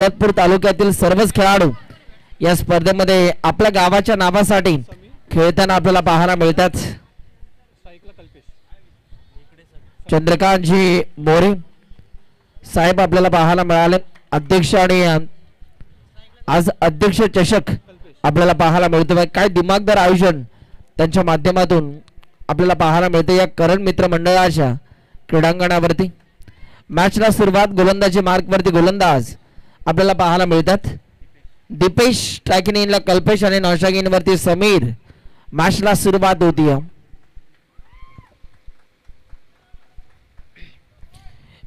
दौलतपूर तालुक्यातील सर्वच खेळाडू या स्पर्धेमध्ये आपल्या गावाच्या नावासाठी खेळताना आपल्याला पाहायला मिळतात. चंद्रकांतजी मोरे साहेब आपल्याला पाहायला मिळाले. अध्यक्ष आणि आज अध्यक्ष चषक आपल्याला पाहायला मिळतो. काय दिमागदार आयोजन त्यांच्या माध्यमातून आपल्याला पाहायला मिळते या करण मित्र मंडळाच्या क्रीडांगणावरती. मॅचला सुरुवात गोलंदाजी मार्कवरती गोलंदाज आपल्याला पाहायला मिळतात. दीपेश स्ट्रायकिंग इनला कल्पेश आणि नॉस्ट्रायकिंग वरती समीर. मॅचला सुरुवात होती.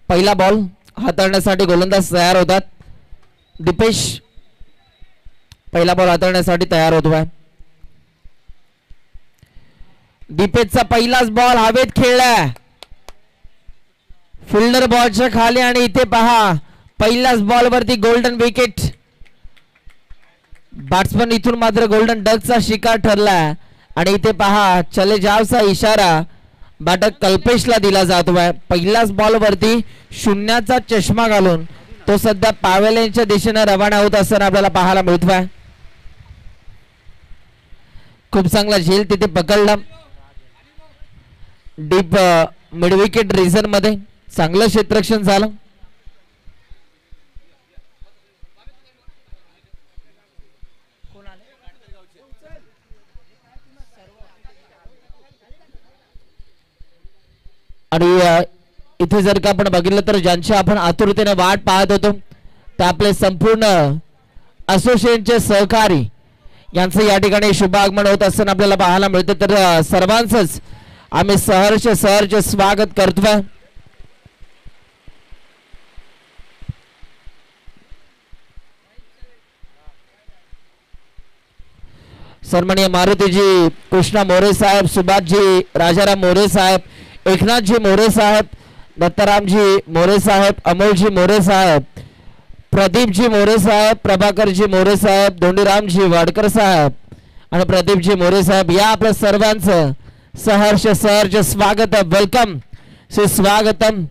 पहिला बॉल हाताळण्यासाठी गोलंदाज तयार होतात. दीपेश पहिला बॉल हाताळण्यासाठी तयार होतोय. दीपेशचा पहिलाच बॉल हवेत खेळला फिल्डर बॉलच्या खाली आणि इथे पहा पहिल्याच बॉल वरती गोल्डन विकेट. बॅट्समन इथून मात्र गोल्डन डकचा शिकार ठरला आणि इथे पहा चले जावचा इशारा बॅटर कल्पेशला दिला जातोय. पहिल्याच बॉल वरती शून्याचा चष्मा घालून तो सध्या पावेलेंच्या दिशेने रवाना होत असताना आपल्याला पाहायला मिळतोय. खूप चांगला झेल तिथे पकडला डीप मिड विकेट रिजन मध्ये चांगलं क्षेत्ररक्षण झालं. आणि इथे जर का आपण बघितलं तर ज्यांची आपण आतुरतेने वाट पाहत होतो ते आपले संपूर्ण असोसिएशनचे सहकारी यांचं या ठिकाणी शुभ आगमन होत असताना आपल्याला पाहायला मिळतं. तर सर्वांचंच आम्ही सहर्ष स्वागत करतोय. सन्माननीय मारुतीजी कृष्णा मोरे साहेब, सुभाषजी राजाराम मोरे साहेब, एकनाथजी मोरे साहेब, दत्तारामजी मोरे साहेब, अमोलजी मोरे साहेब, प्रदीपजी मोरे साहेब, प्रभाकरजी मोरे साहेब, धोंडीरामजी वाडकर साहेब आणि प्रदीपजी मोरे साहेब या आपल्या सर्वांचं सहर्ष स्वागत. वेलकम, सुस्वागतम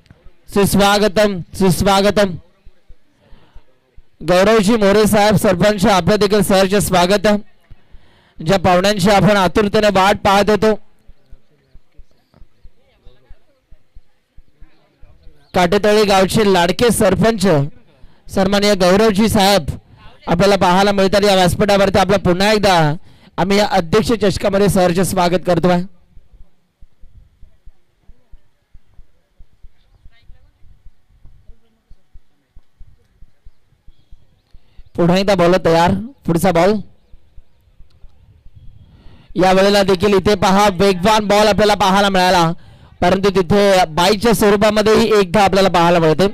सुस्वागतम सुस्वागतम. गौरवजी मोरे साहेब सरपंच आपलं देखील सहर्ष स्वागत. ज्या पाहुण्यांची आपण आतुरतेने वाट पाहत होतो काटेतळी गावचे लाडके सरपंच सन्माननीय गौरवजी साहेब आपल्याला पाहायला मिळतात या व्यासपीठावरती. आपलं पुन्हा एकदा आम्ही या अध्यक्ष चषकामध्ये सहर्ष स्वागत करतोय. पुन्हा एकदा बॉल तयार. पुढचा बॉल या वेळेला देखील इथे पहा वेगवान बॉल आपल्याला पाहायला मिळाला परंतु तिथे बाईच्या स्वरूपामध्ये एक धाव आपल्याला पाहायला मिळते.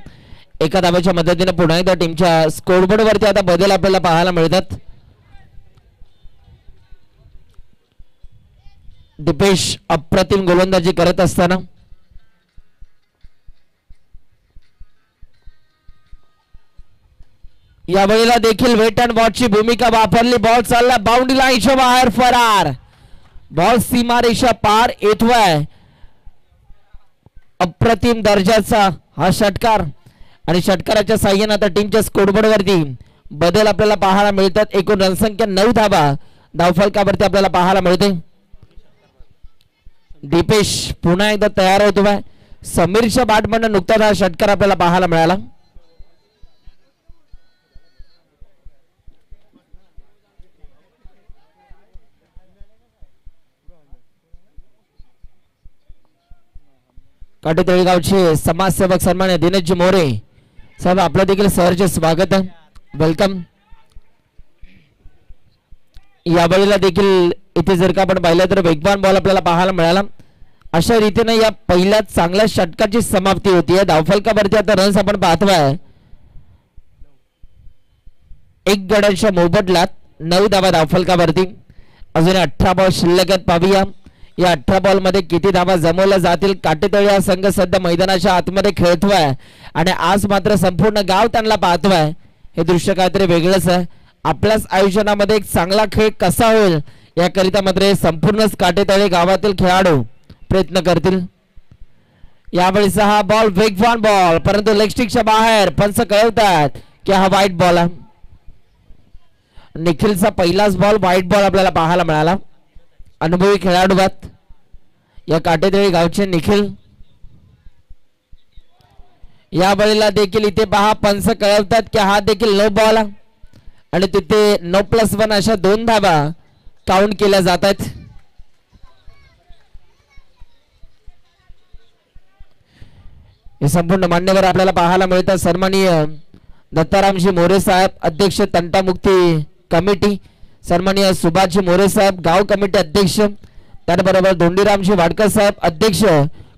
एका धावेच्या मदतीने पुन्हा एकदा टीमच्या स्कोरबोर्ड वरती आता बदल आपल्याला पाहायला मिळतात. दीपेश अप्रतिम गोलंदाजी करत असताना या वेळेला देखील वेट अँड वॉचची भूमिका वापरली. बॉल चालला बाउंड्री लाईनच्या बाहेर फरार. बॉल सीमारेषा पार येतोय. अप्रतिम दर्जाचा हा षटकार आणि षटकाराच्या साह्याने आता टीमच्या स्कोरबोर्ड वरती बदल आपल्याला पाहायला मिळतात. एकूण रनसंख्या 9 धावा धावफलकावरती आपल्याला पाहायला मिळते. दीपेश पुन्हा एकदा तयार होतोय. समीरच्या बॅटमधून नुकताच हा षटकार आपल्याला पाहायला मिळाला. काटेतळी गावचे समाजसेवक सन्मान्य दिनेशजी मोरे साहेब आपलं देखील सहर्ष स्वागत आहे. वेलकम. या वेळेला देखील इथे जर का आपण पाहिलं तर वेगवान बॉल आपल्याला पाहायला मिळाला. अशा रीतीने या पहिल्या चांगल्या षटकाची समाप्ती होती. धावफलकावरती आता रन्स आपण पाहतोय. एक गड्यांच्या मोबदल्यात 9 धावा धावफलकावरती. अजून 18 बॉल शिल्लक आहेत. पाहूया या 18 बॉल मध्ये किती धावा जमवल्या जातील. काटेतळी हा संघ सध्या मैदानाच्या आतमध्ये खेळतोय आणि आज मात्र संपूर्ण गाव त्यांना पाहतोय. हे दृश्य काहीतरी वेगळंच आहे. आपल्याच आयोजनामध्ये एक चांगला खेळ कसा होईल याकरिता मात्र संपूर्ण काटेतळी गावातील खेळाडू प्रयत्न करतील. यावेळीचा हा बॉल वेगवान बॉल परंतु लेग स्टिकच्या बाहेर पंच कळवतात की हा वाईट बॉल आहे. निखिलचा पहिलाच बॉल वाईट बॉल आपल्याला पाहायला मिळाला. अनुभवी खेळाडू आहेत या काटेतळी गावचे निखिल. या बळीला देखील इथे पहा पंच कळवतात की हा देखील नो बॉल आणि तिथे 9+1 अशा 2 धावा काउंट केल्या जात आहेत. हे संपूर्ण मान्यवर आपल्याला पाहायला मिळतात. सन्माननीय दत्तारामजी मोरे साहेब अध्यक्ष तंटामुक्ती कमिटी, सन्माननीय सुभाषजी मोरे साहेब गाव कमिटी अध्यक्ष, त्याचबरोबर धोंडीरामजी वाडकर साहेब अध्यक्ष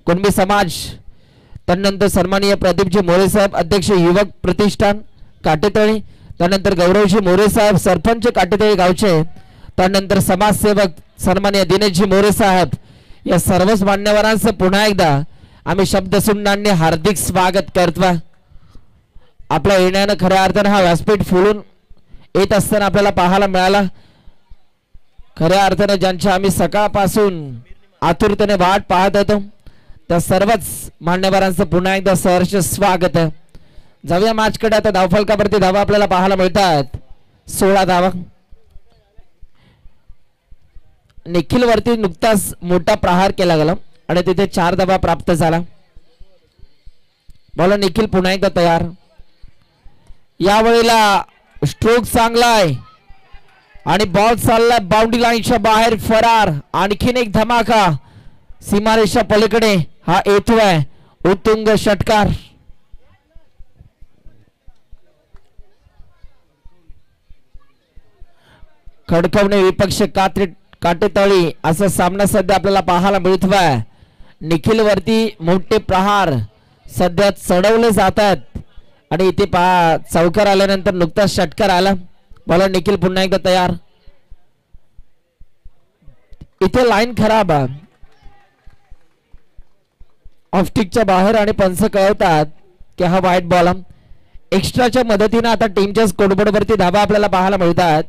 कुणबी समाज, त्यानंतर सन्माननीय प्रदीपजी मोरे साहेब अध्यक्ष युवक प्रतिष्ठान काटेतळी, त्यानंतर गौरवजी मोरे साहेब सरपंच काटेतळी गावचे, त्यानंतर समाजसेवक सन्माननीय दिनेशजी मोरे साहेब. या सर्वच मान्यवरांचं पुन्हा एकदा आम्ही शब्दसुमनांनी हार्दिक स्वागत करतो. आपल्या येण्यानं खऱ्या अर्थानं हा व्यासपीठ फुलून येत असताना आपल्याला पाहायला मिळाला. खऱ्या अर्थानं ज्यांच्या आम्ही सकाळपासून आतुरतेने वाट पाहत होतो त्या सर्वच मान्यवरांचं पुन्हा एकदा सहर्ष स्वागत आहे. जाऊया मॅचकडे. आता धावफलकावरती धावा आपल्याला पाहायला मिळतात 16 धावा. निखिल वरती नुकताच मोठा प्रहार केला गेला आणि तिथे 4 धावा प्राप्त झाला. बोला निखिल पुन्हा एकदा तयार. यावेळेला स्ट्रोक चांगला आहे आणि बॉल चाललाय बाउंड्री लाईनच्या बाहेर फरार. आणखीन एक धमाका सीमारेषा पलीकडे हा येतोय उत्तुंग षटकार. खडकवणे विपक्ष काटेतळी असा सामना सध्या आपल्याला पाहायला मिळतोय. निखिल वरती मोठे प्रहार सध्या चढवले जातात आणि इथे पहा चौकार आल्यानंतर नुकताच षटकार आला. बोला निखिल पुन्हा एकदा तयार. इथे लाईन खराब आहे ऑफस्टिकच्या बाहेर आणि पंच कळवतात की हा वाईट बॉल. एक्स्ट्राच्या मदतीने आता टीमच्या स्कोरबोर्ड वरती धावा आपल्याला पाहायला मिळतात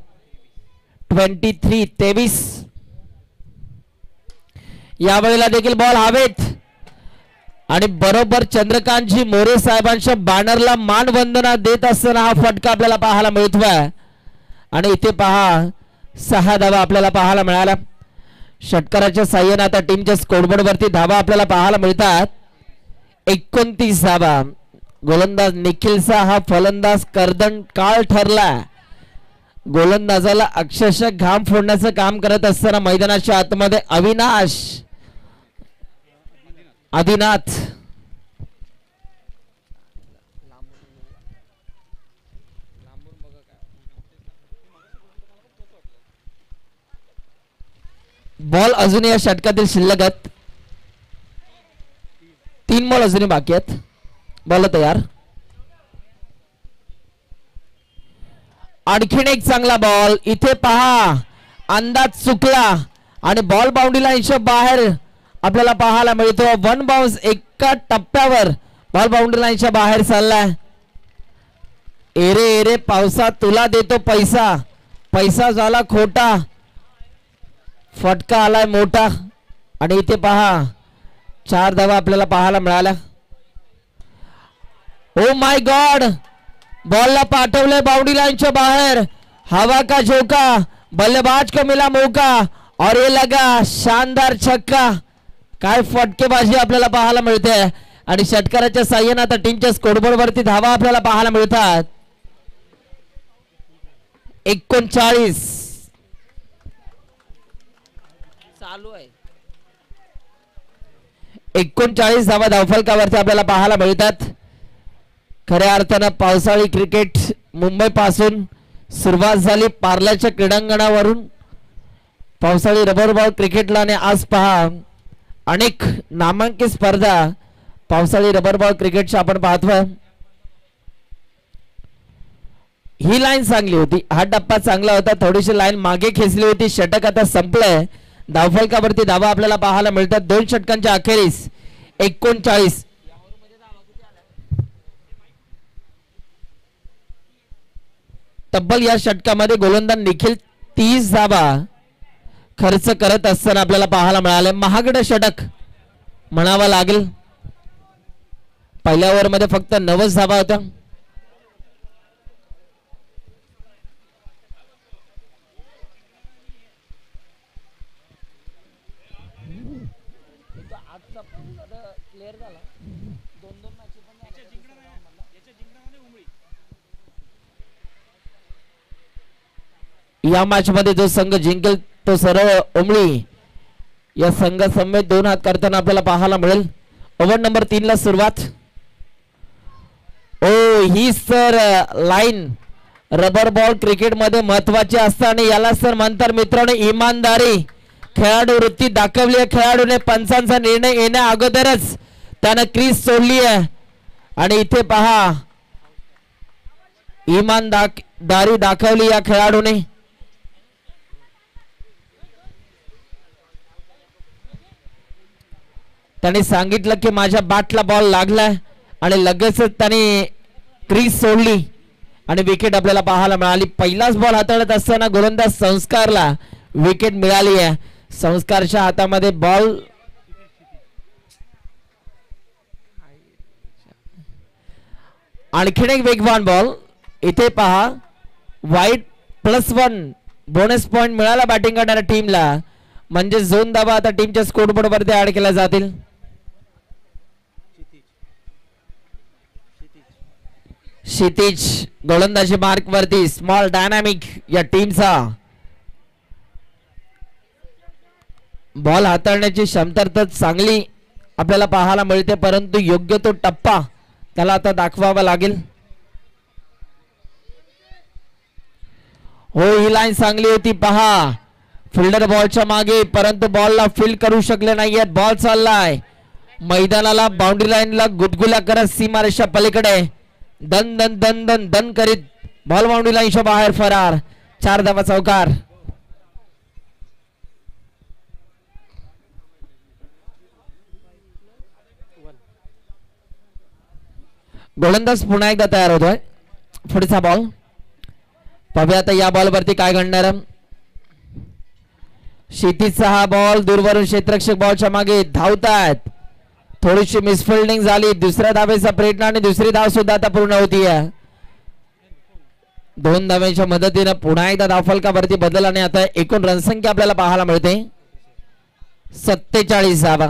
23-23. यावेळेला देखील बॉल हवेत आणि बरोबर चंद्रकांतजी मोरे साहेबांच्या बॅनरला मानवंदना देत असताना हा फटका आपल्याला पाहायला मिळतोय आणि इथे पहा 6 धावा आपल्याला पाहायला मिळाला. षटकाराच्या साह्याने आता टीमच्या स्कोरबोर्ड वरती धावा आपल्याला पाहायला मिळतात 29 धावा. गोलंदाज निखिलचा हा फलंदाज कर्दन काळ ठरला. गोलंदाजाला अक्षरशः घाम फोडण्याचं काम करत असताना मैदानाच्या आतमध्ये आदिनाथ बॉल अजूनही या षटकातील शिल्लक आहेत. 3 बॉल अजूनही बाकी आहेत. बॉल तयार. आणखीन एक चांगला बॉल. इथे पहा अंदाज चुकला आणि बॉल बाउंड्री लाईनच्या बाहेर आपल्याला पाहायला मिळतो. 1 बाउन्स एका टप्प्यावर बॉल बाउंड्री लाईनच्या बाहेर चाललाय. एरे एरे पावसा तुला देतो पैसा, पैसा झाला खोटा, फटका आलाय मोठा आणि इथे पहा 4 धावा आपल्याला पाहायला मिळाल्या. ओ माय गॉड, बॉलला पाठवलंय बाउंड्री लाईनच्या बाहेर. हवा का झोका, बल्लेबाज को मिला मौका और ये लगा शानदार छक्का. काय फटकेबाजी आपल्याला पाहायला मिळते आणि षटकाराच्या साह्याने आता टीमच्या स्कोरबोर्ड वरती धावा आपल्याला पाहायला मिळतात 39. चालू आहे 39 धावा धावफलकावरती आपल्याला पाहायला मिळतात. खऱ्या अर्थानं पावसाळी क्रिकेट मुंबई पासून सुरुवात झाली. पार्ल्याच्या क्रीडांगणावरून पावसाळी रबर बॉल क्रिकेटला आणि आज पहा अनेक नामांकित स्पर्धा पावसाळी रबर बॉल क्रिकेटच्या आपण पाहतोय. ही लाईन चांगली होती, हा टप्पा चांगला होता, थोडीशी लाईन मागे खेचली होती. षटक आता संपलंय. धावफलकावरती धावा आपल्याला पाहायला मिळतात 2 षटकांच्या अखेरीस 39. तब्बल या षटकामध्ये गोलंदाज निखिल 30 धावा खर्च करत असताना आपल्याला पाहायला मिळाले. महागडं षटक म्हणावं लागेल. पहिल्या ओव्हरमध्ये फक्त 90 धावा होत्या. या मॅच मध्ये जो संघ जिंकेल तो सरळ उमळी या संघ समेत 2 हात करताना आपल्याला पाहायला मिळेल. ओव्हर नंबर 3 ला सुरुवात. ओ ही सर लाईन रबर बॉल क्रिकेट मध्ये महत्वाची असते आणि याला सर म्हणतात मित्रांनो इमानदारी. खेळाडू वृत्ती दाखवली आहे खेळाडूने. पंचांचा निर्णय येण्या अगोदरच त्याने क्रीज सोडली आहे आणि इथे पहा इमानदारी दाखवली या खेळाडूने. त्यांनी सांगितलं की माझ्या बॅटला बॉल लागलाय आणि लगेचच त्याने क्रीज सोडली आणि विकेट आपल्याला पाहायला मिळाली. पहिलाच बॉल हाताळत असताना गोलंदाज संस्कारला विकेट मिळाली आहे. संस्कारच्या हातामध्ये बॉल आणखीन एक वेगवान बॉल. इथे पहा वाईट +1 बोनस पॉइंट मिळाला बॅटिंग करणाऱ्या टीमला. म्हणजे 2 धावा आता टीमच्या स्कोरबोर्ड वरती ऍड केल्या जातील. क्षितिज गोलंदाजी मार्क वरती स्मॉल डायनामिक या टीमचा बॉल हाताळण्याची क्षमता तर चांगली आपल्याला पाहायला मिळते परंतु योग्य तो टप्पा त्याला आता दाखवावा लागेल. हो ही लाईन चांगली होती पहा फिल्डर बॉलच्या मागे परंतु बॉलला फील्ड करू शकले नाहीयेत. बॉल चाललाय मैदानाला बाउंड्री लाईनला गुदगुल्या करत सीमारेषा पलीकडे दन दन दन दन दन करीत बॉल बाउंड्री लाईनच्या बाहेर फरार. 4 धावा चौकार. गोलंदाज पुन्हा एकदा तयार होतोय. पुढचा बॉल पाहूया आता या बॉल वरती काय घडणार. क्षितिजचा हा बॉल दूरवरून क्षेत्ररक्षक बॉलच्या मागे धावतात. थोडीशी मिसफिल्डिंग झाली. दुसऱ्या धावेचा प्रयत्न आणि दुसरी धाव सुद्धा आता पूर्ण होती. 2 धाव्यांच्या मदतीने पुन्हा एकदा धावफलकावरती बदल आणि आता एकूण रणसंख्या आपल्याला पाहायला मिळते 47 धावा.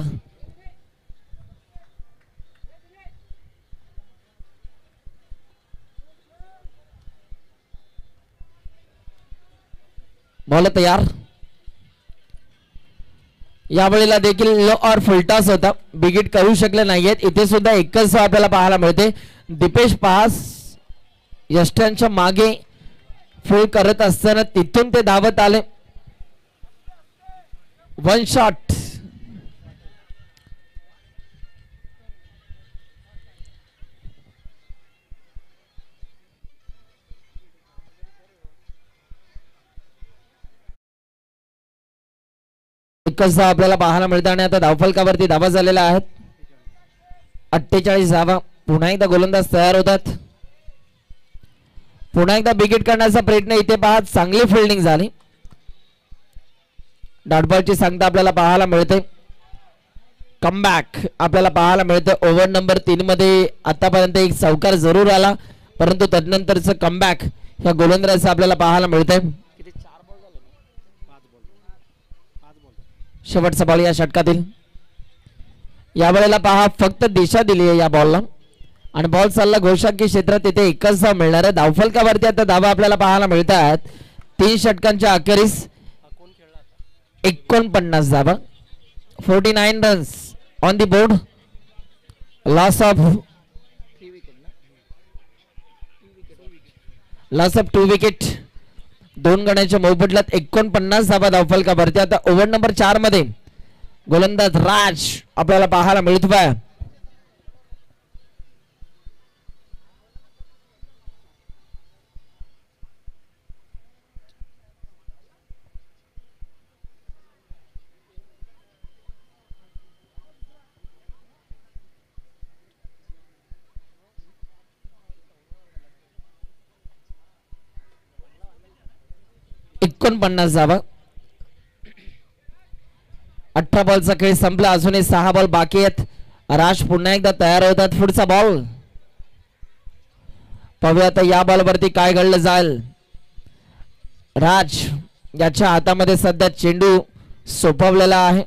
बॉल तयार. यावेळेला देखील लो और फुलटॉस होता. बिगिट करू शकले नाहीयेत. इथे सुद्धा एकच आपल्याला पाहायला मिळते. दीपेश पास यष्ट्यांच्या मागे फुल करत असताना तिथून ते धावत आले. 1 शॉट. एकच धाव आपल्याला पाहायला मिळतं आणि आता धावफलकावरती धावा झालेल्या आहेत 48 धावा. पुन्हा एकदा गोलंदाज तयार होतात. पुन्हा एकदा बिगिट करण्याचा प्रयत्न. इथे पहा चांगली फिल्डिंग झाली. डॉटबॉलची सांगता आपल्याला पाहायला मिळते. कमबॅक आपल्याला पाहायला मिळतं. ओव्हर नंबर 3 मध्ये आतापर्यंत एक चौकार जरूर आला परंतु तदनंतरचं कमबॅक ह्या गोलंदाजाचं आपल्याला पाहायला मिळतंय. शेवटचा बॉल या षटकातील. यावेळेला पहा फक्त दिशा दिली आहे या बॉलला आणि बॉल चालला घोषाकी क्षेत्रात. तिथे एकच धाव मिळणार आहे. धावफलकावरती आता धावा आपल्याला पाहायला मिळतात 3 षटकांच्या अखेरीस 49 धावा. 49 runs on the board. Loss of 2 wicket. 2 गड्यांच्या मोबदल्यात 49 धावा धावफलकावरती. आता ओव्हर नंबर 4 मध्ये गोलंदाज राज आपल्याला पाहायला मिळतोय. धावा. 18 बॉलचा खेळ संपला. अजूनही 6 बॉल बाकी आहेत. राज पुन्हा एकदा तयार होतात. पुढचा बॉल पाहूया आता या बॉल वरती काय घडलं जाईल. राज याच्या हातामध्ये सध्या चेंडू सोपवलेला आहे.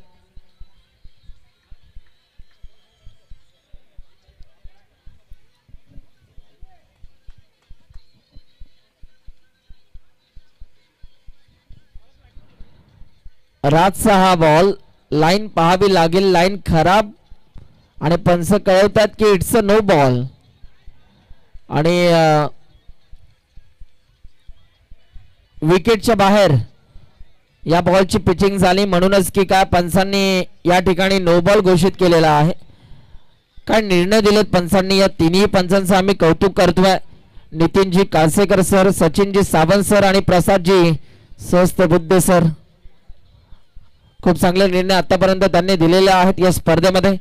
राजचा हा बॉल लाईन पाहावी लागेल, लाईन खराब आणि पंच कळवतात की इट्स अ नो बॉल. आणि विकेटच्या बाहेर या बॉलची पिचिंग झाली, म्हणूनच की काय पंचांनी या ठिकाणी नो बॉल घोषित केलेला आहे. काय निर्णय दिलेत पंचांनी, या तिन्ही पंचांचं आम्ही कौतुक करतोय. नितीनजी कासेकर सर, सचिनजी सावंत सर आणि प्रसादजी सहस्त्रबुद्धे सर. खूप चांगले निर्णय आतापर्यंत त्यांनी दिलेले आहेत या स्पर्धेमध्ये.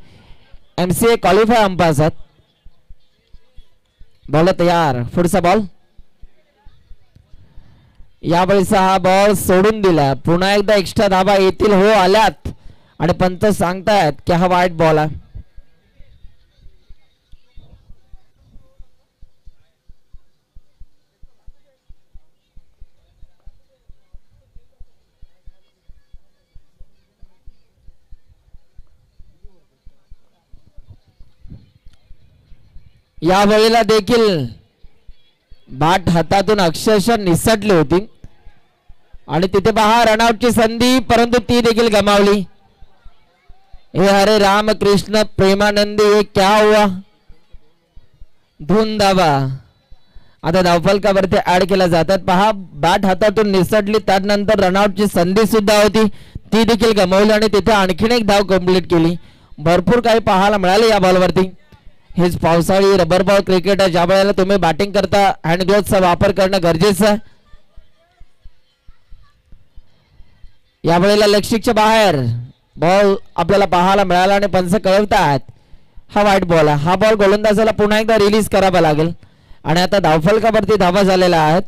MCA qualify umpire. बॉल तयार, पुढचा बॉल. यावेळेचा हा बॉल सोडून दिला. पुन्हा एकदा एक्स्ट्रा धाबा येतील हो आल्यात आणि पंत सांगतायत की हा वाईट बॉल आहे. या वेळेला देखील बॅट हातातून अक्षरशः निसटली होती आणि तिथे पहा रनआउटची संधी, परंतु ती देखील गमावली. हे हरे राम कृष्ण प्रेमानंदी, हे क्या हुआ. धून धावा आता धावफलकावरती ऍड केला जातात. पहा बॅट हातातून निसटली, त्यानंतर रनआउटची संधी सुद्धा होती, ती देखील गमावली आणि तिथे आणखीन एक धाव कंप्लीट केली. भरपूर काही पाहायला मिळाले या बॉलवरती. हेच पावसाळी रबर बॉल क्रिकेट आहे, ज्या वेळेला तुम्ही बॅटिंग करता हँड ग्लोव्हचा वापर करणं गरजेचं आहे. या वेळेला लेगस्टिकच्या बाहेर बॉल आपल्याला पाहायला मिळाला आणि पंच कळवतात हा वाईट बॉल आहे. हा बॉल गोलंदाजाला पुन्हा एकदा रिलीज करावा लागेल आणि आता धावफलकावरती धावा झालेल्या आहेत.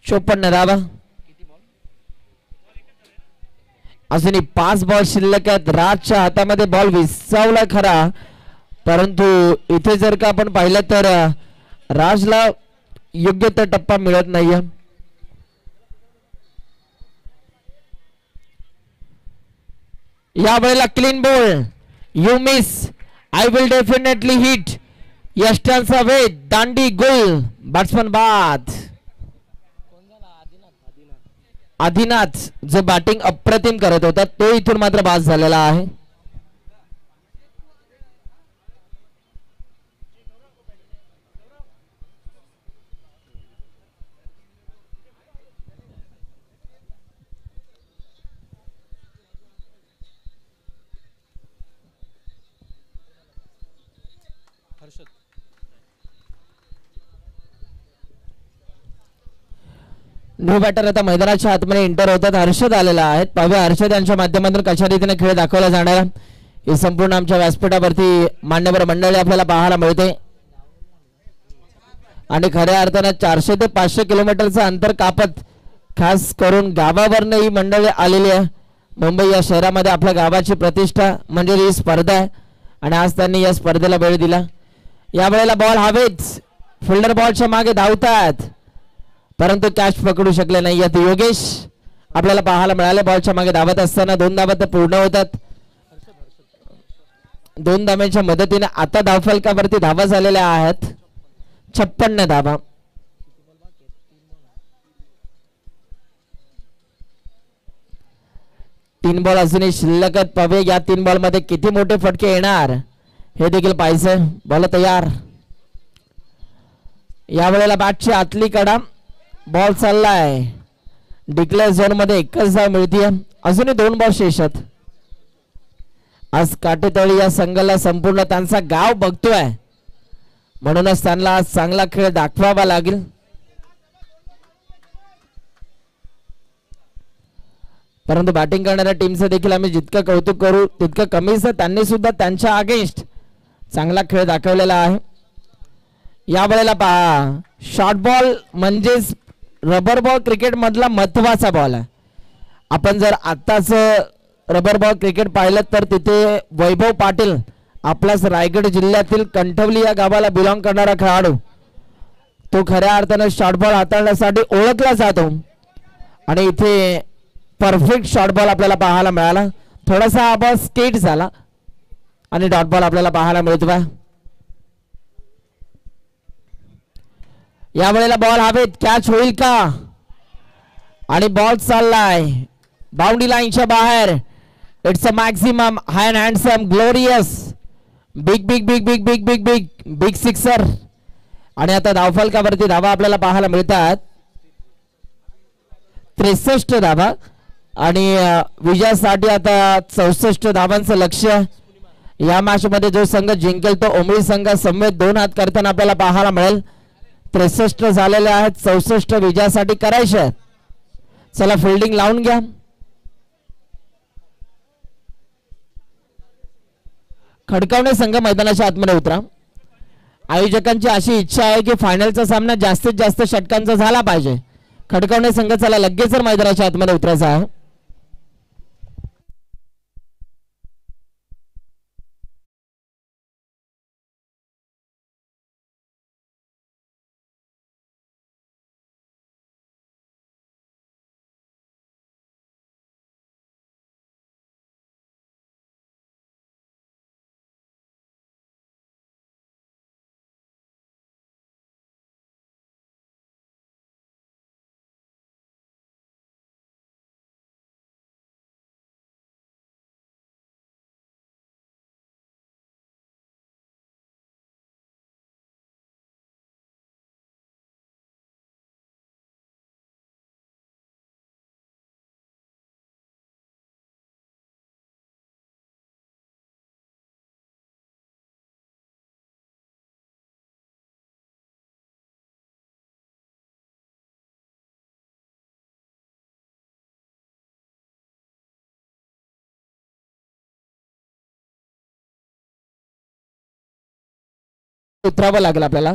54 धावा. अजूनही 5 बॉल शिल्लक आहेत. राजच्या हातामध्ये बॉल विसावला खरा, परंतु इथे जर का आपण पाहिलं तर राजला योग्य तो टप्पा मिळत नाहीये. या वेळेला clean ball. You miss, I will definitely hit. यष्टांचा वेद दांडी गोल. बॅट्समन बाद. आदिनाथ जो बॅटिंग अप्रतिम करत होता तो इथून मात्र बाद झालेला आहे. न्यू बॅटर आता मैदानाच्या आतमध्ये एंटर होतात. हर्षद आलेला आहेत. पाहूया हर्षद यांच्या माध्यमातून कशा रीतीने खेळ दाखवला जाणार हे संपूर्ण आमच्या व्यासपीठावरती मान्यवर मंडळी आपल्याला पाहायला मिळते. आणि खऱ्या अर्थानं 400 ते 500 किलोमीटरचं अंतर कापत खास करून गावावरनं ही मंडळी आलेली आहे. मुंबई या शहरामध्ये आपल्या गावाची प्रतिष्ठा म्हणजे ही स्पर्धा आहे आणि आज त्यांनी या स्पर्धेला वेळ दिला. या वेळेला बॉल हवेच. फिल्डर बॉलच्या मागे धावतात, परंतु कॅच पकडू शकले नाही. यात योगेश आपल्याला पाहायला मिळाले बॉलच्या मागे धावत असताना. 2 धावा तर पूर्ण होतात. 2 धाव्यांच्या मदतीने आता धावफलकावरती धावा झालेल्या आहेत. 56 धावा. तीन बॉल अजूनही शिल्लक आहेत. पाहूया या 3 बॉल मध्ये किती मोठे फटके येणार हे देखील पाहिजे. बॉल तयार. या वेळेला बॅटची आतली कडा. बॉल चाललाय डिक्लेअर झोन मध्ये. एकच धाव मिळतीये. अजूनही 2 बॉल शेष आहेत. आज काटेतळी या संघाला संपूर्ण त्यांचा गाव बघतोय, म्हणूनच त्यांना आज चांगला खेळ दाखवावा लागेल. परंतु बॅटिंग करणाऱ्या टीमचं देखील आम्ही जितकं कौतुक करू तितकं कमीच. त्यांनी सुद्धा त्यांच्या अगेन्स्ट चांगला खेळ दाखवलेला आहे. या वेळेला पहा शॉर्ट बॉल म्हणजेच रबर बॉल क्रिकेट मधला महत्वाचा बॉल आहे. आपण जर आताच रबर बॉल क्रिकेट पाहिलं तर तिथे वैभव पाटील आपल्याच रायगड जिल्ह्यातील कंठवली या गावाला बिलॉंग करणारा खेळाडू, तो खऱ्या अर्थाने शॉर्ट बॉल हाताळण्यासाठी ओळखला जातो आणि इथे परफेक्ट शॉर्ट बॉल आपल्याला पाहायला मिळाला. थोडासा हा बॉल स्केट झाला आणि डॉट बॉल आपल्याला पाहायला मिळतोय. या वेळेला बॉल हवेत. कॅच होईल का? आणि बॉल चाललाय बाउंड्री लाईनच्या बाहेर. It's a maximum hi and handsome glorious big big big big big big big big sixer. आणि आता धावफलकावरती धावा आपल्याला पाहायला मिळतात 63 धावा आणि विजयासाठी आता 64 धावांचं लक्ष्य. या मॅच मध्ये जो संघ जिंकेल तो ओमळी संघ समवेत 2 हात करताना आपल्याला पाहायला मिळेल. 63 झालेले आहेत 64 विजयासाठी करायचे. चला फिल्डिंग लावून घ्या. खडकावणे संघ मैदानाच्या आतमध्ये उतरा. आयोजकांची अशी इच्छा आहे की फायनलचा सामना जास्तीत जास्त षटकांचा झाला पाहिजे. खडकावणे संघ चला लगेच मैदानाच्या आतमध्ये उतरायचा आहे. उतरावं लागेल आपल्याला.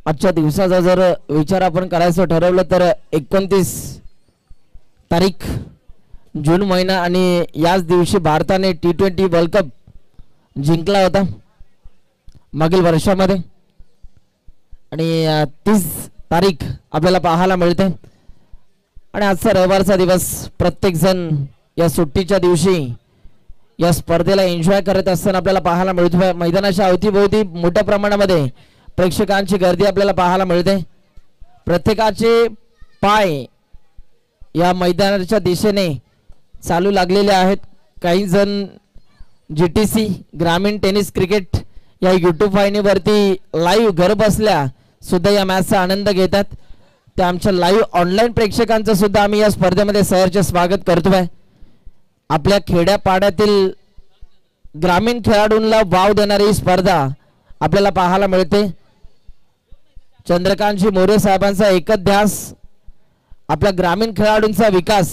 आजच्या दिवसाचा जर विचार आपण करायचं ठरवलं तर 29 तारीख जून महिना आणि याच दिवशी भारताने T20 वर्ल्ड कप जिंकला होता मागील वर्षामध्ये. आणि 30 तारीख आपल्याला पाहायला मिळते. आणि आजचा रविवारचा दिवस प्रत्येक जण या सुट्टीच्या दिवशी या स्पर्धेला एन्जॉय करत असताना आपल्याला पाहायला मिळतो. मैदानाच्या अवतीभोवती मोठ्या प्रमाणामध्ये प्रेक्षकांची गर्दी आपल्याला पाहायला मिळते. प्रत्येकाचे पाय या मैदानाच्या दिशेने चालू लागलेले आहेत. काही जण GTC ग्रामीण टेनिस क्रिकेट या YouTube वाहिनीवरती लाईव्ह घर बसल्या सुद्धा या मॅचचा आनंद घेतात. त्या आमच्या लाईव्ह ऑनलाईन प्रेक्षकांचं सुद्धा आम्ही या स्पर्धेमध्ये सहर्ष स्वागत करतोय. आपल्या खेड्यापाड्यातील ग्रामीण खेळाडूंना वाव देणारी ही स्पर्धा आपल्याला पाहायला मिळते. चंद्रकांतजी मोरे साहेबांचा एकच ध्यास आपल्या ग्रामीण खेळाडूंचा विकास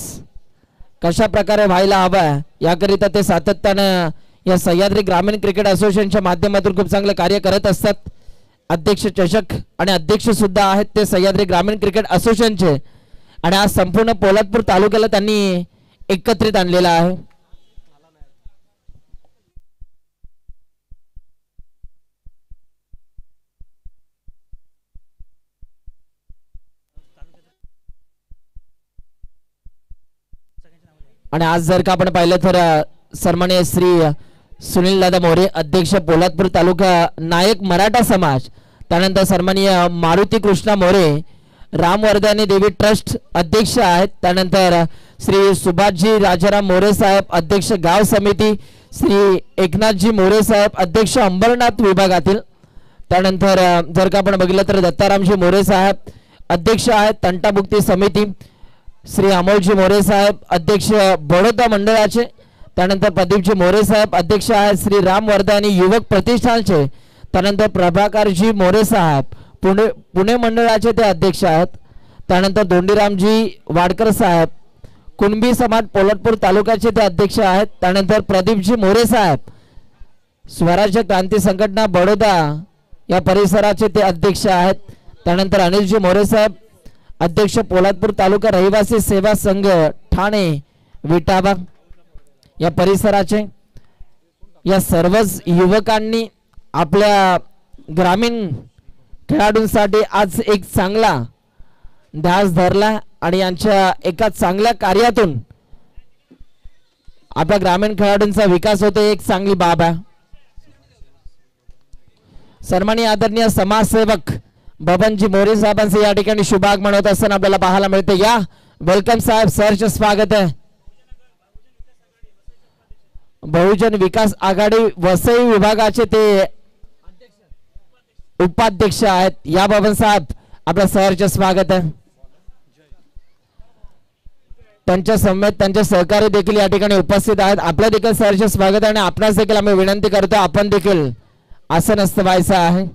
कशा प्रकारे व्हायला हवा याकरिता ते सातत्यानं या सह्याद्री ग्रामीण क्रिकेट असोसिएशनच्या माध्यमातून खूप चांगले कार्य करत असतात. अध्यक्ष चषक आणि अध्यक्ष सुद्धा आहेत ते सह्याद्री ग्रामीण क्रिकेट असोसिएशनचे. आणि आज संपूर्ण पोलादपूर तालुक्याला त्यांनी एकत्रित आणलेला आहे. आणि आज जर का आपण पाहिलं तर सन्माननीय श्री सुनील दादा मोरे अध्यक्ष पोलादपूर तालुका नायक मराठा समाज, त्यानंतर सन्माननीय मारुती कृष्णा मोरे रामवर्धनी देवी ट्रस्ट अध्यक्ष आहेत, त्यानंतर श्री सुभाषजी राजाराम मोरे साहेब अध्यक्ष गाव समिती, श्री एकनाथजी मोरे साहेब अध्यक्ष अंबरनाथ विभागातील, त्यानंतर जर का आपण बघितलं तर दत्तारामजी मोरे साहेब अध्यक्ष आहेत तंटामुक्ती समिती, श्री अमोलजी मोरे साहेब अध्यक्ष बडोदा मंडळाचे, त्यानंतर प्रदीपजी मोरे साहेब अध्यक्ष आहेत श्री रामवर्धनी युवक प्रतिष्ठानचे, त्यानंतर प्रभाकरजी मोरे साहेब पुणे मंडळाचे ते अध्यक्ष आहेत, त्यानंतर दोंडीरामजी वाडकर साहेब कुणबी समाज पोलादपूर तालुक्याचे ते अध्यक्ष आहेत, त्यानंतर प्रदीपजी मोरे साहेब स्वराज्य क्रांती संघटना बडोदा या परिसराचे ते अध्यक्ष आहेत, त्यानंतर अनिलजी मोरे साहेब अध्यक्ष पोलादपूर तालुका रहिवासी सेवा संघ ठाणे विटाबा या परिसराचे. या सर्वच युवकांनी आपल्या ग्रामीण खेळाडूंसाठी आज एक चांगला ध्यास धरला आणि यांच्या एका चांगल्या कार्यातून आपल्या ग्रामीण खेळाडूंचा विकास होतो, एक चांगली बाब आहे. सन्माननीय आदरणीय समाजसेवक बबनजी मोरे साहेबांचे या ठिकाणी शुभागमन होत असताना आपल्याला पाहायला मिळते. या वेलकम साहेब, सरचे स्वागत आहे. बहुजन विकास आघाडी वसई विभागाचे ते उपाध्यक्ष आहेत. या बबन साहेब आपल्या सरचे स्वागत आहे. त्यांच्या समेत त्यांचे सहकारी देखील या ठिकाणी उपस्थित आहेत. आपल्या देखील सरचे स्वागत आहे आणि आपणास देखील आम्ही विनंती करतो आपण देखील असं नसतं व्हायचं आहे.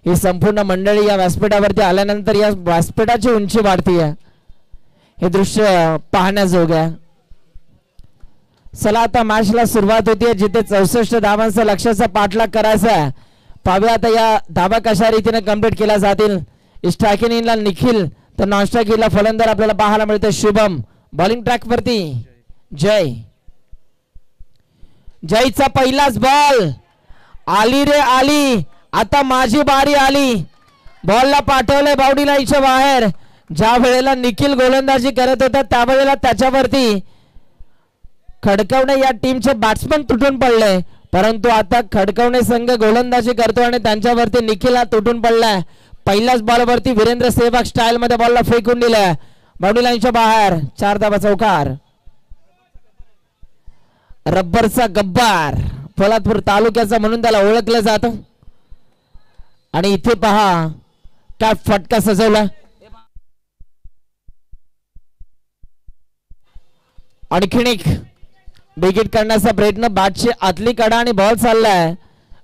ही संपूर्ण मंडळी या व्यासपीठावरती आल्यानंतर या व्यासपीठाची उंची वाढती आहे, हे दृश्य पाहण्याजोग आहे. चला आता मॅचला सुरुवात होती, जिथे 64 धावांचा लक्ष्याचा पाठलाग करायचा आहे. पाहूया आता या धावा कशा रीतीने कंप्लीट केल्या जातील. स्ट्रायकिंगला निखिल तर नॉन स्ट्रायकिंगला फलंदाज आपल्याला पाहायला मिळते शुभम. बॉलिंग ट्रॅक वरती जयचा पहिलाच बॉल आली रे आली, आता माझी बारी आली. बॉलला पाठवले बाउंड्री लाईनच्या बाहेर. ज्या वेळेला निखिल गोलंदाजी करत होता त्यावेळेला त्याच्यावरती खडकवणे या टीमचे बॅट्समन तुटून पडले, परंतु आता खडकवणे संघ गोलंदाजी करतो आणि त्यांच्यावरती निखिल हा तुटून पडलाय. पहिल्याच बॉलवरती वीरेंद्र सेहवाग स्टाईल मध्ये बॉलला फेकून दिलाय बाउंड्री लाईनच्या बाहेर. 4 धावा चौकार. रब्बरचा गब्बार पोलादपूर तालुक्याचा म्हणून त्याला ओळखलं जातं. आणि इथे पहा काय फटका सजवला. आणखीन एक विकेट करण्याचा प्रयत्न. बॅटची आतली कडा आणि बॉल चाललाय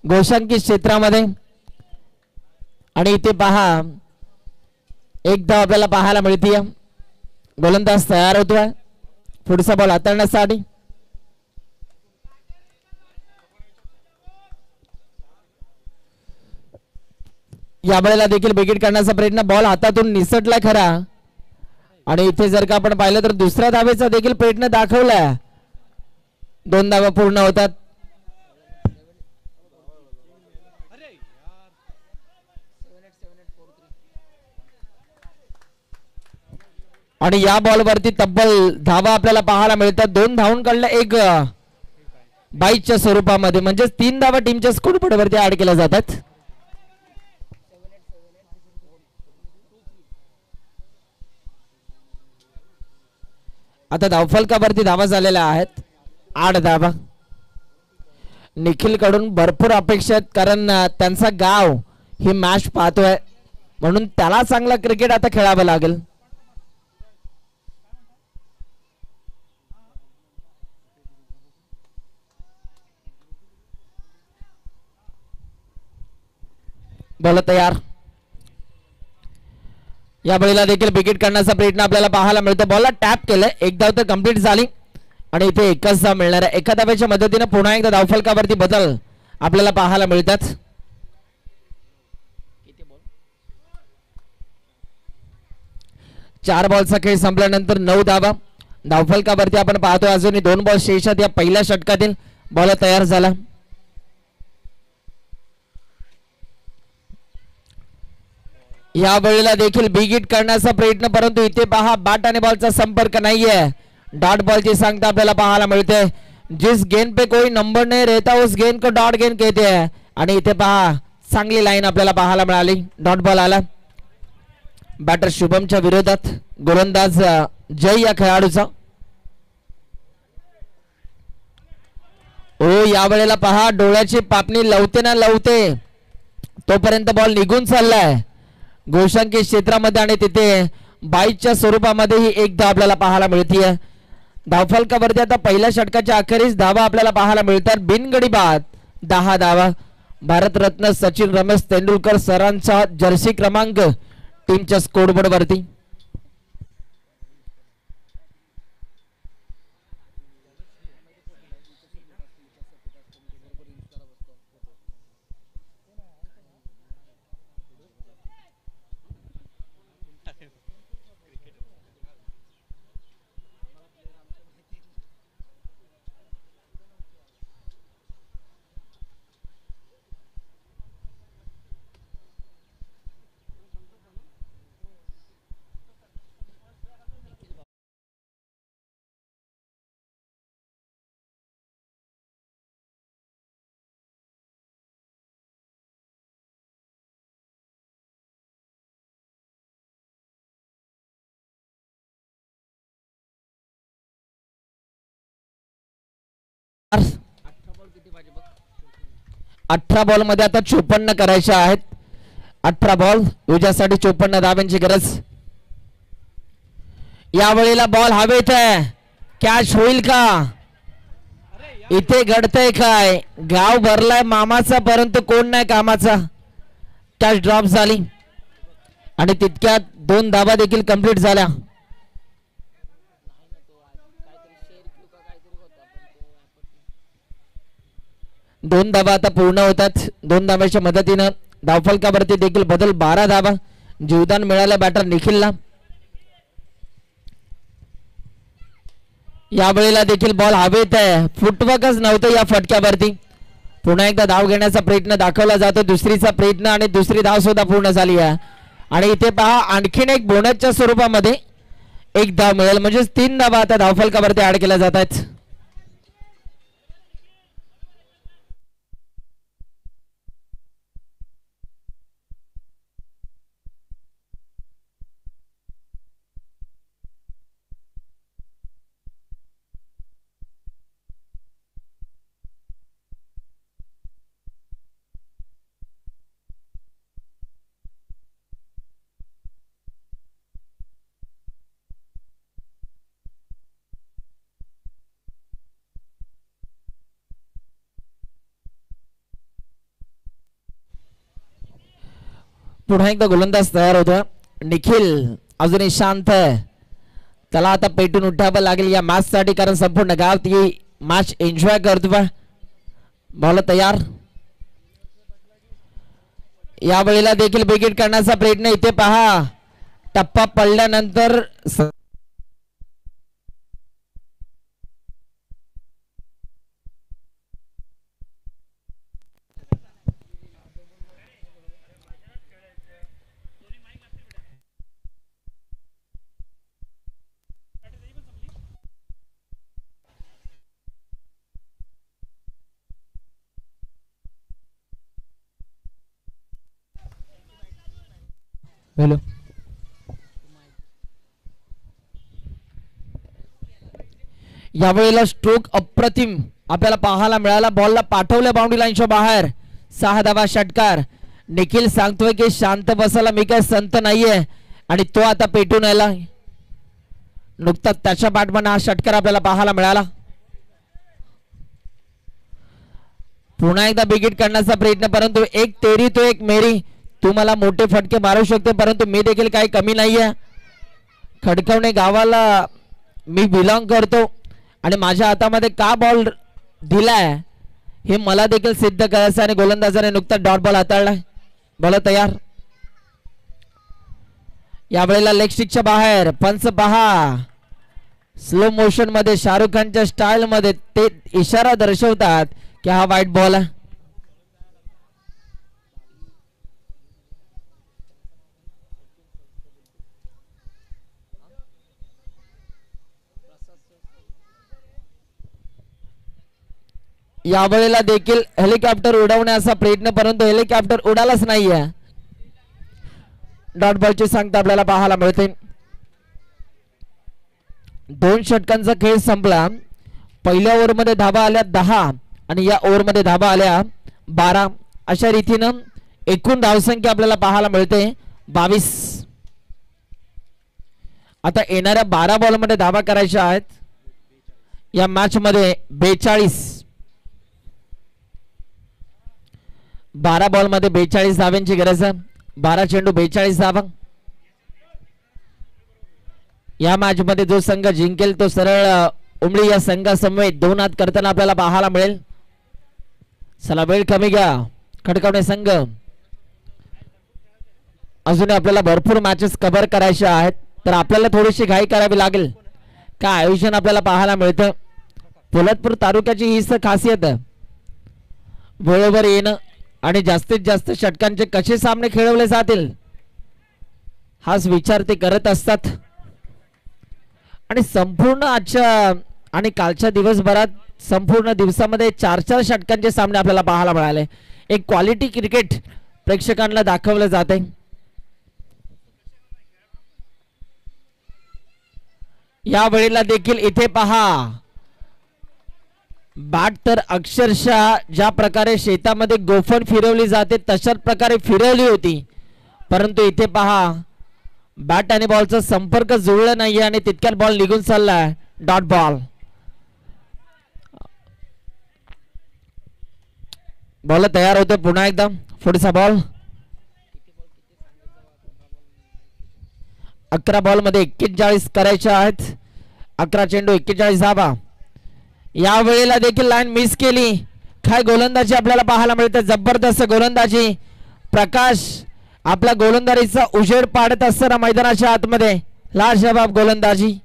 गोशांकित क्षेत्रामध्ये. आणि इथे पहा एक धाव आपल्याला पाहायला मिळते. गोलंदाज तयार होतोय पुढचा बॉल हाताळण्यासाठी. या वेळेला देखील विकेट करण्याचा प्रयत्न. बॉल हातातून निसटलाय खरा आणि इथे जर का आपण पाहिलं तर दुसऱ्या धावेचा देखील प्रयत्न दाखवलाय. 2 धावा पूर्ण होतात. आणि या बॉलवरती तब्बल धावा आपल्याला पाहायला मिळतात. 2 धावून काढल्या, एक बाईच्या स्वरूपामध्ये, म्हणजे 3 धावा टीमच्या स्कोरबोर्ड वरती ऍड केल्या जातात. आता धावफलकावरती धावा झालेल्या आहेत 8 धावा. निखिल कडून भरपूर अपेक्षा आहेत, कारण त्यांचा गाव ही मॅच पाहतोय म्हणून त्याला चांगला क्रिकेट आता खेळावं लागेल. बॉल तयार. या बळीला देखील विकेट करण्याचा प्रयत्न आपल्याला पाहायला मिळतो. बॉलला टॅप केलंय, एक धाव तर कंप्लीट झाली आणि इथे एकच धाव मिळणार आहे. एका धावेच्या मदतीने पुन्हा एकदा धावफलकावरती बदल आपल्याला पाहायला मिळतात. चार बॉलचा खेळ संपल्यानंतर 9 धावा. धावफलकावरती आपण पाहतोय अजूनही 2 बॉल शेष आहेत. या पहिल्या षटकातील बॉल तयार झाला. या वेळेला देखील बिग हिट करण्याचा प्रयत्न, परंतु इथे पहा बॅट आणि बॉलचा संपर्क नाहीये. डॉट बॉल की सांगता आपल्याला पाहायला मिळते. जिस गेंद पे कोई नंबर नहीं रहता उस गेंद को डॉट गेंद कहते हैं. आणि इथे पहा चांगली लाईन आपल्याला पाहायला मिळाली. डॉट बॉल आला बॅटर शुभमच्या विरोधात. गोलंदाज जय या खेळाडूचा. ओ या वेळेला पहा डोळ्याची पापणी लवते ना लवते तोपर्यंत बॉल निघून चाललाय गोशांकी क्षेत्रामध्ये आणि तिथे बाईच्या स्वरूपामध्ये ही एक धाव आपल्याला पाहायला मिळतीये. धावफलकावरती आता पहिल्या षटकाच्या अखेरीस धावा आपल्याला पाहायला मिळतात. बिनगडी बाद 10 धावा. भारतरत्न सचिन रमेश तेंडुलकर सरांचा जर्सी क्रमांक टीमच्या स्कोरबोर्ड वरती. अठरा बॉल मध्ये आता 54 करायचे आहेत. 18 बॉल युजासाठी 54 धाब्यांची गरज. यावेळेला बॉल हवेत आहे. कॅच होईल का? इथे घडतंय काय? गाव भरलाय मामाचा परंतु कोण नाही कामाचा. कॅच ड्रॉप झाली आणि तितक्यात 2 धाबा देखील कंप्लीट झाल्या. दोन धाबा आता पूर्ण होतात. 2 धाब्याच्या मदतीनं धावफलकावरती देखील बदल. 12 धाबा जीवदान मिळालं बॅटर निखिलला. यावेळेला देखील बॉल हवेत आहे. फुटवर्कच नव्हतं या फटक्यावरती. पुन्हा एकदा धाव घेण्याचा प्रयत्न दाखवला जातो. दुसरीचा प्रयत्न आणि दुसरी धाव सुद्धा पूर्ण झाली आहे. आणि इथे पहा आणखीन एक बोनसच्या स्वरूपामध्ये एक धाव मिळेल म्हणजे 3 धावा आता धावफलकावरती ऍड केल्या जात आहेत. पुन्हा एकदा गोलंदाज तयार होतो. निखिल अजूनही शांत आहे. त्याला आता पेटून उठावं लागेल या मॅच साठी कारण संपूर्ण गाव ती मॅच एन्जॉय करतो. बॉल तयार. यावेळेला देखील विकेट करण्याचा प्रयत्न. इथे पहा टप्पा पडल्यानंतर हॅलो यावेळेला स्ट्रोक अप्रतिम आपल्याला पाहायला मिळाला. बॉलला पाठवलं बाउंड्री लाईनच्या बाहेर. 6 धावा षटकार. निखिल सांगतोय की शांत बसायला मी काय संत नाहीये आणि तो आता पेटून आला. नुकताच त्याच्या बॅटमन हा षटकार आपल्याला पाहायला मिळाला. पुन्हा एकदा विकेट करण्याचा प्रयत्न परंतु एक तेरी तो एक मेरी. तू मला मोठे फटके मारू शकते परंतु मी देखील काही कमी नाहीये. खडकवणे गावाला मी बिलॉंग करतो आणि माझ्या हातामध्ये का बॉल दिलाय हे मला देखील सिद्ध करायचं. आणि गोलंदाजाने नुकताच डॉट बॉल हाताळलाय. बॉल तयार. यावेळेला लेग स्टिकच्या बाहेर. पंच पहा स्लो मोशन मध्ये शाहरुख खानच्या स्टाईल मध्ये ते इशारा दर्शवतात की हा वाईट बॉल आहे. यावेळेला देखील हेलिकॉप्टर उडवण्याचा प्रयत्न, परंतु हेलिकॉप्टर उडालाच नाहीये. डॉट बॉलची संख्या आपल्याला पाहायला मिळते. 2 षटकांचा खेळ संपला. पहिल्या ओव्हरमध्ये धाबा आल्या 10 आणि या ओव्हरमध्ये धाबा आल्या 12. अशा रीतीनं एकूण धावसंख्या आपल्याला पाहायला मिळते 22. आता येणाऱ्या 12 बॉलमध्ये धाबा करायच्या आहेत. या मॅच मध्ये 42, 12 बॉल मध्ये 42 धाव्यांची गरज आहे. 12 चेंडू 42 धावा. या मॅच मध्ये जो संघ जिंकेल तो सरळ उमळी या संघासमवेत 2 हात करताना आपल्याला पाहायला मिळेल. चला वेळ कमी घ्या खडकावणे संघ. अजून आपल्याला भरपूर मॅचेस कव्हर करायच्या आहेत, तर आपल्याला थोडीशी घाई करावी लागेल. काय आयोजन आपल्याला पाहायला मिळतं. पोलादपूर तालुक्याची हीच खासियत आहे, वेळेवर येणं आणि जास्तीत जास्त षटकांचे कसे सामने खेळवले जातील हाच विचार ते करत असतात. आणि संपूर्ण आजच्या आणि कालच्या दिवसभरात संपूर्ण दिवसामध्ये 4-4 षटकांचे सामने आपल्याला पाहायला मिळाले. एक क्वालिटी क्रिकेट प्रेक्षकांना दाखवलं जाते. या वेळेला देखील इथे पहा, बॅट तर अक्षरशः ज्या प्रकारे शेतामध्ये गोफण फिरवली जाते तशाच प्रकारे फिरवली होती, परंतु इथे पहा बॅट आणि बॉलचा संपर्क जुळला नाहीये आणि तितक्यात बॉल निघून चाललाय. Dot ball. बॉल तयार होते पुन्हा एकदा. पुढचा बॉल. 11 बॉल मध्ये 41 करायच्या आहेत. 11 चेंडू 41 धावा. या वेळेला देखील लाईन मिस केली. काय गोलंदाजी आपल्याला पाहायला मिळते, जबरदस्त गोलंदाजी. प्रकाश आपल्या गोलंदाजीचा उजेड पाडत असताना मैदानाच्या आतमध्ये लाजवाब गोलंदाजी.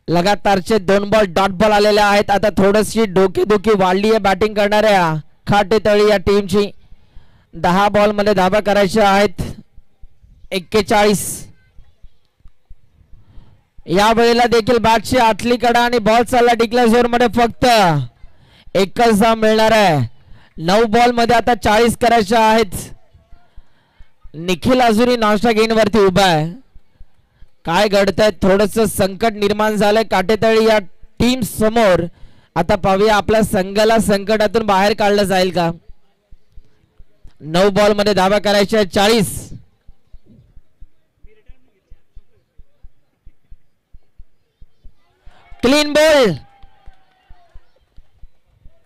लगातारचे 2 बॉल डॉट बॉल आलेले आहेत. आता थोडीशी डोकेदुखी वाढली आहे बॅटिंग करणाऱ्या खाटेतळी या टीमची. 10 बॉल मध्ये धाबा करायच्या आहेत 41. या वेळेला देखील बॅटची आतली कडा आणि बॉल चालला डिक्लेअर झोन मध्ये. फक्त एकच धाव मिळणार आहे. 9 बॉल मध्ये आता 40 करायच्या आहेत. निखिल अजूनही नाश्ता घेऊन वरती उभा आहे. काय घडतंय, थोडस संकट निर्माण झालंय काटेतळी या टीम समोर. आता पाहूया आपल्या संघाला संकटातून बाहेर काढलं जाईल का. 9 बॉल मध्ये धावा करायच्या 40. Clean ball.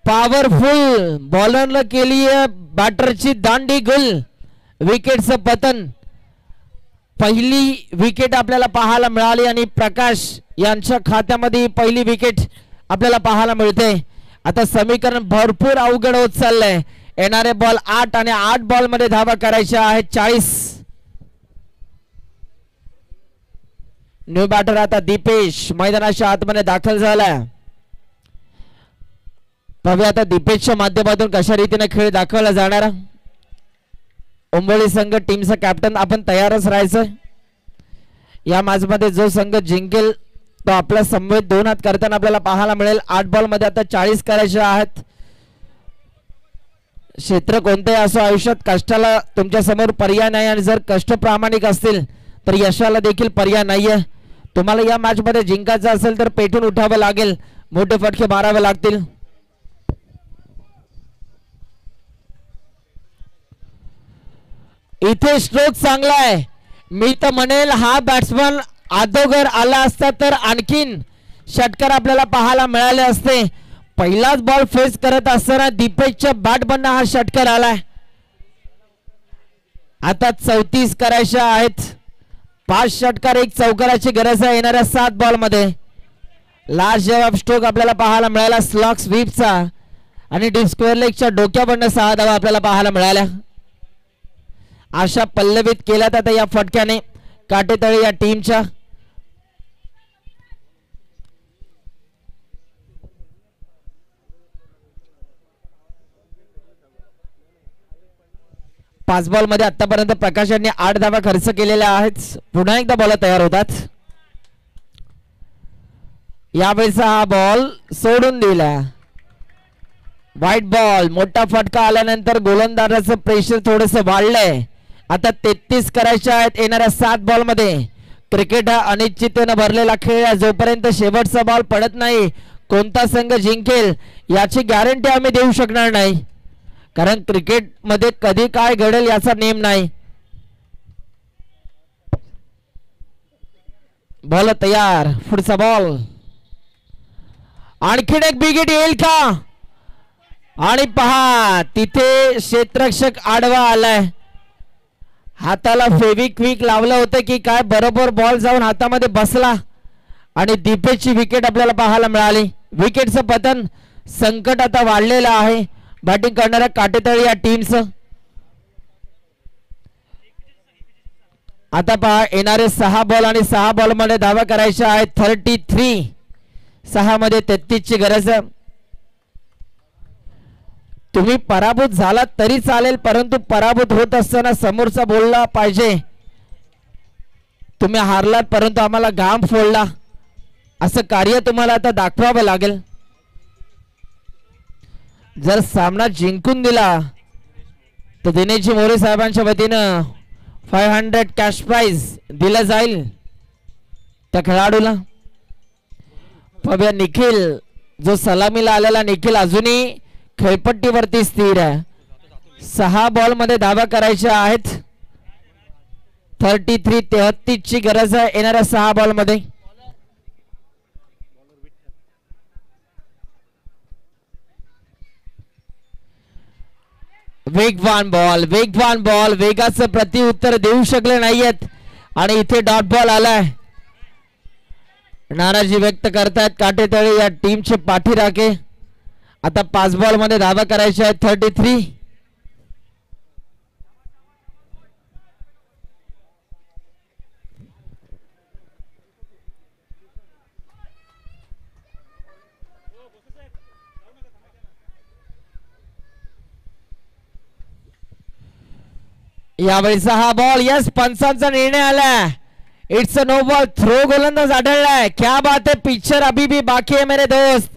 पॉवरफुल बॉलरला केली है बॅटरची दांडी गुल. विकेटचं पतन. पहिली विकेट आपल्याला पाहायला मिळाली आणि प्रकाश यांच्या खात्यामध्ये पहिली विकेट आपल्याला पाहायला मिळते. आता समीकरण भरपूर अवघड होत चाललंय. येणारे बॉल 8 आणि 8 बॉल मध्ये धावा करायच्या आहेत 40. न्यू बॅटर आता दीपेश मैदानाच्या आतमध्ये दाखल झालाय. पाहूया आता दीपेशच्या माध्यमातून कशा रीतीने खेळ दाखवला जाणार. उंबोली संघ टीमचा कॅप्टन आपण तयारच राहायचं. या मॅच मध्ये जो संघ जिंकेल तो आपला समवेत 2 हात करताना आपल्याला पाहायला मिळेल. 8 बॉल मध्ये आता 40 करायचे आहेत. क्षेत्र कोणतेही असो आयुष्यात कष्टाला तुमच्या समोर पर्याय नाही आणि जर कष्ट प्रामाणिक असतील तर यशाला देखील पर्याय नाहीये. तुम्हाला या मॅच मध्ये जिंकायचं असेल तर पेटून उठावं लागेल. मोठे फटके मारावे लागतील. इथे स्ट्रोक चांगला आहे. मी तर म्हणेल हा बॅट्समन अगोदर आला असता तर आणखीन षटकार आपल्याला पाहायला मिळाले असते. पहिलाच बॉल फेस करत असताना दीपेशच्या बॅट बंद हा षटकार आलाय. आता 34 करायच्या आहेत. 5 षटकार 1 चौकाराची गरज आहे येणाऱ्या 7 बॉल मध्ये. लास्ट जवाब स्ट्रोक आपल्याला पाहायला मिळाला स्लॉग स्वीपचा आणि डीप स्क्वेअर लेगच्या डोक्याबंद 6 धावा आपल्याला पाहायला मिळाल्या. आशा पल्लवित केल्यात आता या फटक्याने काटेतळी या टीमच्या. पाच बॉल मध्ये आतापर्यंत प्रकाश यांनी 8 धावा खर्च केलेल्या आहेत. पुन्हा एकदा बॉल तयार होतात. यावेळेचा हा बॉल सोडून दिला. White ball. मोठा फटका आल्यानंतर गोलंदाजाचं प्रेशर थोडंसं वाढलंय. आता 33 करायचे आहेत येणाऱ्या 7 बॉल मध्ये. क्रिकेट हा अनिश्चिततेने भरलेला खेळ आहे. जोपर्यंत शेवटचा बॉल पडत नाही कोणता संघ जिंकेल याची गॅरंटी आम्ही देऊ शकणार नाही, कारण क्रिकेट मध्ये कधी काय घडेल याचा नेम नाही. बॉल तयार. पुढचा बॉल. आणखीन एक बिग हिट येईल का? आणि पहा तिथे क्षेत्ररक्षक आडवा आलाय. हाताला फेविक्विक लावलं होतं की काय, बरोबर बॉल जाऊन हातामध्ये बसला आणि दीपेशची विकेट आपल्याला पाहायला मिळाली. विकेटचं पतन. संकट आता वाढलेलं आहे बॅटिंग करणाऱ्या काटेतळी या टीमचं. आता पहा येणारे 6 बॉल आणि 6 बॉल मध्ये धावा करायच्या आहेत. 33. 6 मध्ये 33 ची गरज. तुम्ही पराभूत झालात तरी चालेल, परंतु पराभूत होत असताना समोरचा बोलला पाहिजे तुम्ही हारलात परंतु आम्हाला घाम फोडला, असं कार्य तुम्हाला आता दाखवावं लागेल. जर सामना जिंकून दिला तर दिनेशजी मोरे साहेबांच्या वतीनं 500 कॅश प्राइज दिलं जाईल त्या खेळाडूला. निखिल जो सलामीला आलेला निखिल अजूनही खेळपट्टीवरती स्थिर आहे. 6 बॉल मध्ये धावा करायच्या आहेत. 33 ची गरज आहे येणाऱ्या 6 बॉल मध्ये. वेगवान बॉल. वेगवान बॉल. वेगाचं प्रत्युत्तर देऊ शकले नाहीयेत आणि इथे डॉट बॉल आलाय. नाराजी व्यक्त करतायत काटेतळे या टीमचे पाठीराखे. आता 5 बॉल मध्ये धावा करायच्या आहेत. 33. यावेळीचा हा बॉल. यस, पंचांचा निर्णय आला. It's a no ball. Throw गोलंदाज आढळलाय. क्या बात है. पिक्चर अभी भी बाकी है मेरे दोस्त.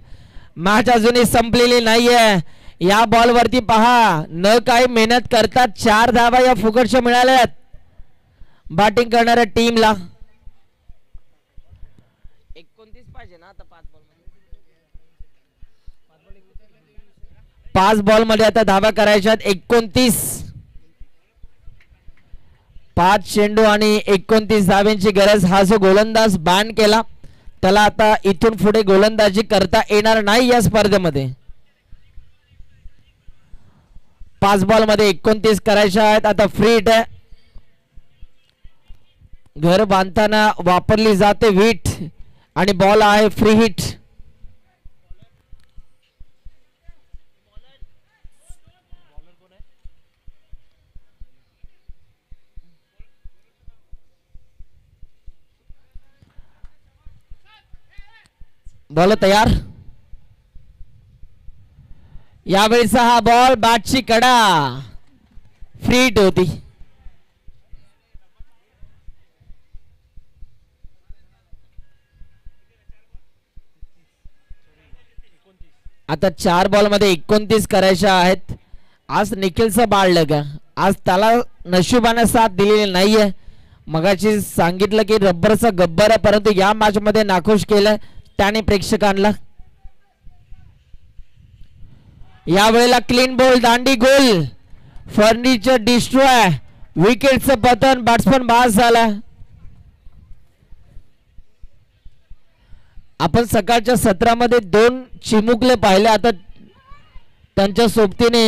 मॅच अजूनही संपलेली नाहीये. या बॉल वरती पहा न काही मेहनत करतात 4 धावा या फुकटच्या मिळाल्यात बॅटिंग करणाऱ्या टीमला. 29 पाहिजे ना आता 5 बॉल मध्ये आता धावा करायच्यात 29. 5 चेंडू आणि 29 धाव्यांची गरज. हा जो गोलंदाज बॅन केला त्याला आता इथून पुढे गोलंदाजी करता येणार नाही या स्पर्धेमध्ये. 5 बॉल मध्ये 29 करायच्या आहेत. आता फ्री हिट आहे. घर बांधताना वापरली जाते वीट आणि बॉल आहे फ्री हिट. बॉल तयार. यावेळीचा हा बॉल बॅटची कडा. फ्री हिट होती. आता 4 बॉल मध्ये 29 करायच्या आहेत. आज निखिलचं बाळलं का, आज त्याला नशिबाने साथ दिलेली नाहीये. मगाशी सांगितलं की रब्बरचा गब्बर आहे, परंतु या मॅच मध्ये नाखुश केलं त्याने प्रेक्षकांना. यावेळेला क्लीन बॉल. दांडी गोल. Furniture destroy. विकेटचं पतन. बॅट्समन बाद झाला. आपण सकाळच्या सत्रामध्ये 2 चिमुकले पाहिले. आता त्यांच्या सोबतीने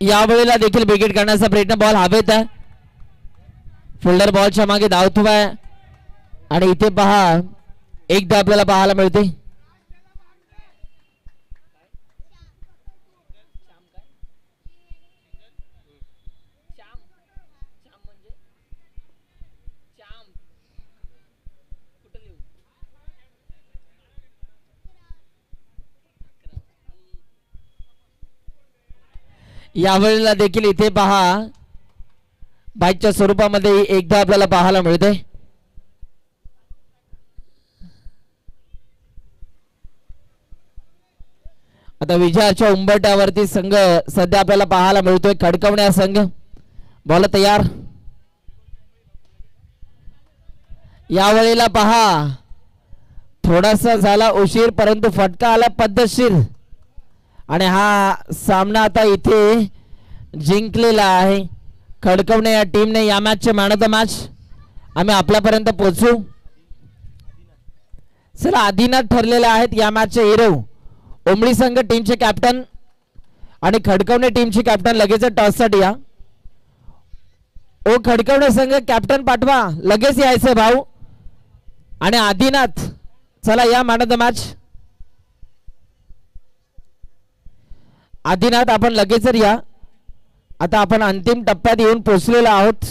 यावेळेला देखील विकेट करण्याचा प्रयत्न. बॉल हवेत आहे. फिल्डर बॉलच्या मागे धावतोय आणि इथे पहा एकदा आपल्याला पाहायला मिळते यावेळेला देखील इथे पहा बाईकच्या स्वरूपामध्ये एकदा आपल्याला पाहायला मिळते. आता विजयाच्या उंबरट्यावरती संघ सध्या आपल्याला पाहायला मिळतोय. खडकवणे संघ बॉल तयार. यावेळेला पहा थोडासा झाला उशीर परंतु फटका आला पद्धतशीर आणि हा सामना आता इथे जिंकलेला आहे. खडकवणे या टीमने या मॅचचे मॅन ऑफ द मॅच आम्ही आपल्यापर्यंत पोहोचू. चला आदिनाथ ठरलेले आहेत या मॅचचे हिरो. उमळी संघ टीमचे कॅप्टन आणि खडकवणे टीमची कॅप्टन लगेच टॉस साठी या. ओ खडकवणे संघ कॅप्टन पाठवा लगेच यायचं भाऊ. आणि आदिनाथ चला या man of the match. Adinath आपण लगेच या. आता आपण अंतिम टप्प्यात येऊन पोहोचलेलो आहोत.